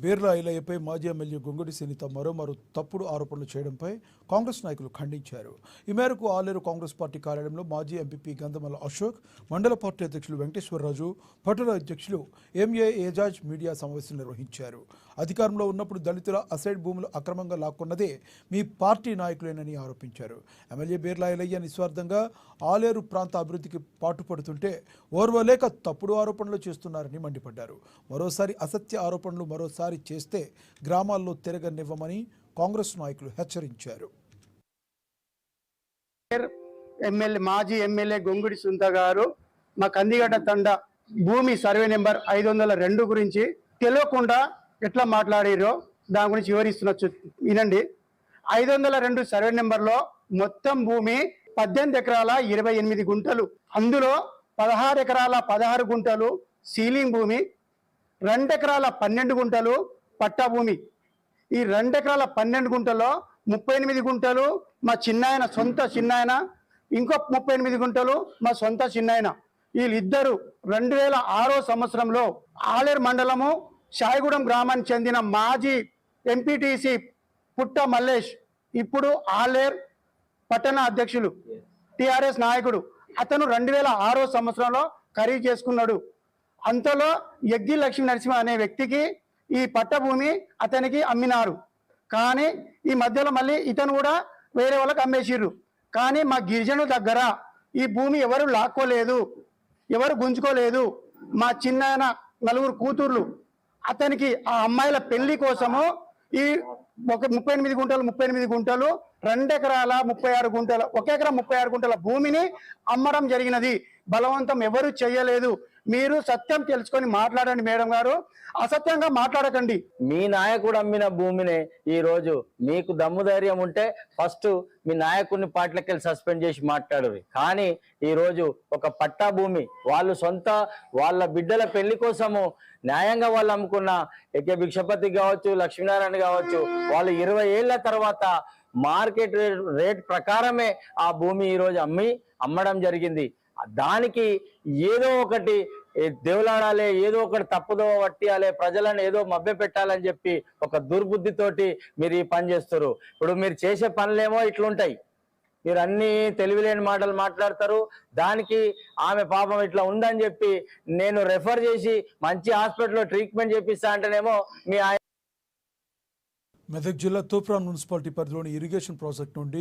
బీర్ల ఐలయ్యపై మాజీ ఎమ్మెల్యే గొంగుడి సునీత మరోమారు తప్పుడు ఆరోపణలు చేయడంపై కాంగ్రెస్ నాయకులు ఖండించారు. ఈ మేరకు ఆలేరు కాంగ్రెస్ పార్టీ కార్యాలయంలో మాజీ ఎంపీపీ గంధమల అశోక్, మండల పార్టీ అధ్యక్షులు వెంకటేశ్వరరాజు, పట్టణ అధ్యక్షులు ఎంఏ ఏజాజ్ మీడియా సమావేశం నిర్వహించారు. అధికారంలో ఉన్నప్పుడు దళితుల అసైడ్ భూములు అక్రమంగా లాక్కున్నదే మీ పార్టీ నాయకులేనని ఆరోపించారు. ఎమ్మెల్యే బీర్ల ఐలయ్య నిస్వార్థంగా ఆలేరు ప్రాంత అభివృద్ధికి పాటుపడుతుంటే ఓర్వలేక తప్పుడు ఆరోపణలు చేస్తున్నారని మండిపడ్డారు. మరోసారి అసత్య ఆరోపణలు మరోసారి చేస్తే గ్రామాల్లో తిరగనివ్వమని కాంగ్రెస్ నాయకులు హెచ్చరించారు. మాజీ ఎమ్మెల్యే గొంగుడి సునీత గారు మా కందిగడ్డ తండ భూమి సర్వే నెంబర్ 502 గురించి తెలియకుండా ఎట్లా మాట్లాడారో దాని గురించి వివరిస్తున్నచ్చు వినండి. 502 సర్వే నెంబర్లో మొత్తం భూమి 18 ఎకరాల 28 గుంటలు, అందులో 16 ఎకరాల 16 గుంటలు సీలింగ్ భూమి, 2 ఎకరాల 12 గుంటలు పట్టా భూమి. ఈ 2 ఎకరాల 12 గుంటల్లో 38 గుంటలు మా చిన్నాయన సొంత చిన్నాయన, ఇంకో 38 గుంటలు మా సొంత చిన్నాయన. వీళ్ళిద్దరు 2006 సంవత్సరంలో ఆలేరు మండలము షాయిగూడెం గ్రామానికి చెందిన మాజీ ఎంపీటీసీ పుట్ట మల్లేష్, ఇప్పుడు ఆలేరు పట్టణ అధ్యక్షులు, టిఆర్ఎస్ నాయకుడు, అతను 2006 సంవత్సరంలో ఖరీదు చేసుకున్నాడు. అంతలో యగ్గి లక్ష్మీ నరసింహ అనే వ్యక్తికి ఈ పట్టభూమి అతనికి అమ్మినారు. కానీ ఈ మధ్యలో మళ్ళీ ఇతను కూడా వేరే వాళ్ళకి అమ్మేసిర్రు. కానీ మా గిరిజనుల దగ్గర ఈ భూమి ఎవరు లాక్కోలేదు, ఎవరు గుంజుకోలేదు. మా చిన్న 4 కూతుర్లు, అతనికి ఆ అమ్మాయిల పెళ్లి కోసము ఈ 38 గుంటలు 2 ఎకరాల 36 గుంటల 1 ఎకరా 36 గుంటల భూమిని అమ్మడం జరిగినది. బలవంతం ఎవరు చేయలేదు. మీరు సత్యం తెలుసుకొని మాట్లాడండి మేడం గారు, అసత్యంగా మాట్లాడకండి. మీ నాయకుడు అమ్మిన భూమిని ఈ రోజు మీకు దమ్ము ధైర్యం ఉంటే ఫస్ట్ మీ నాయకుడిని పార్టీలకి వెళ్ళి సస్పెండ్ చేసి మాట్లాడరు. కానీ ఈ రోజు ఒక పట్టా భూమి వాళ్ళు సొంత వాళ్ళ బిడ్డల పెళ్లి కోసము న్యాయంగా వాళ్ళు అమ్ముకున్న ఏకే భిక్షపతి కావచ్చు, లక్ష్మీనారాయణ కావచ్చు, వాళ్ళు 20 ఏళ్ల తర్వాత మార్కెట్ రేట్ ప్రకారమే ఆ భూమి ఈ రోజు అమ్మడం జరిగింది. దానికి ఏదో ఒకటి దేవులాడాలి, ఏదో ఒకటి తప్పుదో పట్టియాలి, ప్రజలను ఏదో మభ్య పెట్టాలని చెప్పి ఒక దుర్బుద్ధితోటి మీరు ఈ పని చేస్తారు. ఇప్పుడు మీరు చేసే పనులేమో ఇట్లుంటాయి, మీరు అన్ని తెలివిలేని మాటలు మాట్లాడతారు. దానికి ఆమె పాపం ఇట్లా ఉందని చెప్పి నేను రెఫర్ చేసి మంచి హాస్పిటల్లో ట్రీట్మెంట్ చేపిస్తా అంటేనేమో మీ మెదక్ జిల్లా తూప్రాన్ మున్సిపాలిటీ పరిధిలోని ఇరిగేషన్ ప్రాజెక్టు నుండి